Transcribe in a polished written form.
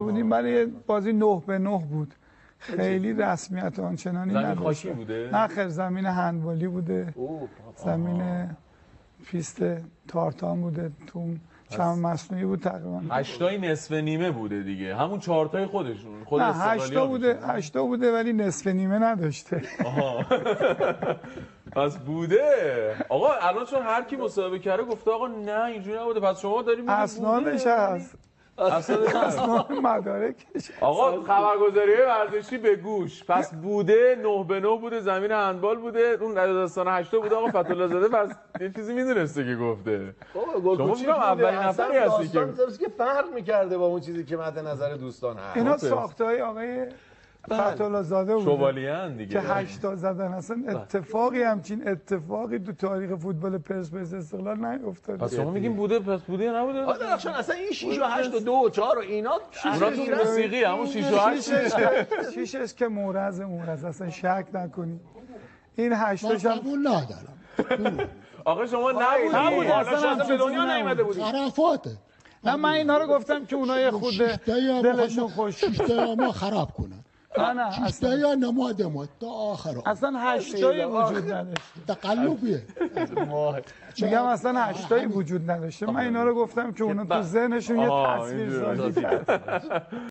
بودیم برای بازی 9-9 بود. خیلی رسمیت آنچنانی نداشت. زمین خاکی بوده؟ نه خیر، زمین هندبالی بوده. زمین پیست تارتان بوده. تو چند مصنوعی بود تقریبا. 8 نصف نیمه بوده دیگه. همون 4 تای خودشون. خود نه 8 بوده ولی نصف نیمه نداشته. پس بوده. آقا الان چون هر کی مصاحبه کرده گفته آقا نه اینجوری نبوده. پس شما داریم اسنادش هست. اسناد مدارکش. آقا خبرگزاری ورزشی به گوش. پس بوده 9-9 بوده، زمین هندبال بوده، اون داستان 8 بوده. آقا فتح‌الله زاده پس یه چیزی میدونسته که گفته. شما میگم اولین نفری هستی که فرق می‌کرده با اون چیزی که مد نظر دوستان هست. اینا ساخته‌های آقای فتح‌الله زاده بود شوالیه‌اند دیگه که 8 تا زدن. اصلا اتفاقی همچین اتفاقی تو تاریخ فوتبال پرسپولیس استقلال نیفتاد. پس شما میگیم بوده، پس بوده یا نبوده؟ آره درخشان اصلا این 6 و 8 و 2 و 4 و اینا تو موسیقی همون 6 و 8 6 که مورز اصلا شک نکنید. این 8 تاش هم قبول ندارم. آقا شما نبودید. اصلا به دنیا نیومده بودید. خرافاته. نه من اینا رو گفتم که اونها خود دلشون خوش شیشته ما خراب کنن. نه شیشته یا نماد ما تا آخر. اصلا 8 تایی وجود نداشته. تقلبیه. میگم اصلا 8 تایی وجود نداشته. من اینا رو گفتم که اونا تو ذهنشون یه تصویر سازی کرد.